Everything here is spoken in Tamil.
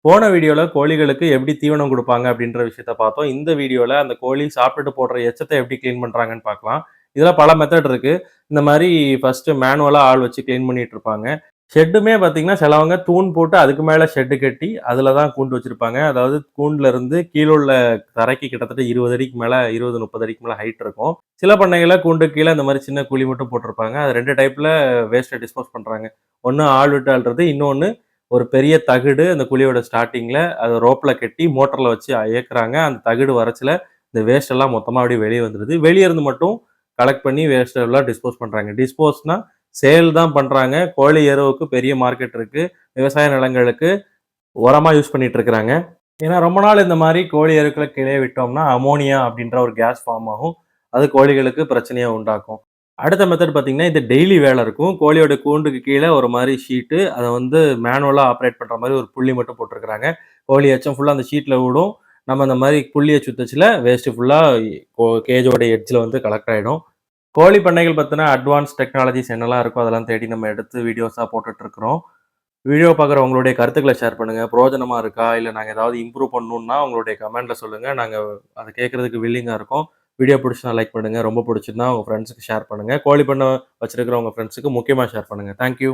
போன வீடியோல கோழிகளுக்கு எப்படி தீவனம் குடுப்பாங்க அப்படின்ற விஷயத்த பார்த்தோம். இந்த வீடியோல அந்த கோழி சாப்பிட்டுட்டு போடுற எச்சத்த எப்படி கிளீன் பண்றாங்கன்னு பார்க்கலாம். இதுல பல மெத்தட் இருக்கு. இந்த மாரி ஃபர்ஸ்ட்டு மேனுவலா ஆள் வச்சு கிளீன் பண்ணிட்டு இருப்பாங்க. ஷெட்டுமே பார்த்தீங்கன்னா, சிலவங்க தூண் போட்டு அதுக்கு மேல ஷெட் கட்டி, அதுல தான் கூண்டு வச்சிருப்பாங்க. அதாவது கூண்டுல இருந்து கீழ உள்ள தரைக்கு கிட்டத்தட்ட 20 அடிக்கு மேல 20, 30 அடிக்கு மேல ஹைட் இருக்கும். சில பண்ணைகள்ல கூண்டுக்கு கீழ இந்த மாரி சின்ன குழி மட்டும் போட்டிருப்பாங்க. அது 2 டைப்ல வேஸ்ட்ட டிஸ்போஸ் பண்றாங்க. ஒண்ணு ஆள் விட்டு அள்றது, இன்னொன்னு ஒரு பெரிய தகடு அந்த குழியோட ஸ்டார்ட்டிங்ல அத ரோப்ல கட்டி மோட்டர்ல வச்சு இயக்குறாங்க. அந்த தகடு வரச்சுல இந்த வேஸ்ட் எல்லாம் மொத்தமா அப்படியே வெளிய வந்துருது. வெளிய இருந்து மட்டும் கலெக்ட் பண்ணி வேஸ்ட் எல்லாம் டிஸ்போஸ் பண்றாங்க. டிஸ்போஸ்னா சேல் தான் பண்றாங்க. கோழி எருவுக்கு பெரிய மார்க்கெட் இருக்கு. விவசாய நிலங்களுக்கு உரமா யூஸ் பண்ணிட்டு இருக்கிறாங்க. ஏன்னா ரொம்ப நாள் இந்த மாரி கோழி எருக்கள கீழயே விட்டோம்னா, அமோனியா அப்படின்ற ஒரு கேஸ் ஃபார்ம் ஆகும். அது கோழிகளுக்கு பிரச்சனைய உண்டாக்கும். அடுத்த மெத்தட் பார்த்தீங்கன்னா, இது டெய்லி வேல இருக்கும். கோழியோட கூண்டுக்கு கீழ ஒரு மாரி ஷீட்டு, அத வந்து மேனுவலா ஆப்பரேட் பண்ற மாரி ஒரு புள்ளி மட்டும் போட்டுருக்காங்க. கோழி எச்சம் ஃபுல்லா அந்த ஷீட்ல விழும். நம்ம அந்த மாரி புள்ளிய சுத்தச்சுல வேஸ்ட் ஃபுல்லா கேஜோட எட்ஜ்ல வந்து கலெக்ட் ஆயிடும். கோழி பண்ணைகள் பத்தின அட்வான்ஸ் டெக்னாலஜிஸ் என்னலாம் இருக்கோ, அதெல்லாம் தேடி நம்ம எடுத்து வீடியோஸா போட்டுட்டு இருக்கிறோம். வீடியோ பார்க்குற உங்களுடைய கருத்துக்கள ஷேர் பண்ணுங்க. பிரயோஜனமா இருக்கா? இல்ல நாங்க ஏதாவது இம்ப்ரூவ் பண்ணணும்னா உங்களுடைய கமெண்ட்ல சொல்லுங்க. நாங்க அத கேட்கறதுக்கு வில்லிங்கா இருக்கோம். வீடியோ புடிச்சுருந்தா லைக் பண்ணுங்க. ரொம்ப புடிச்சிருந்தா உங்க ஃப்ரெண்ட்ஸ்க்கு ஷேர் பண்ணுங்க. கோழி பண்ண வச்சிருக்கிற உங்க ஃப்ரெண்ட்ஸ்க்கு முக்கியமா ஷேர் பண்ணுங்க. Thank you.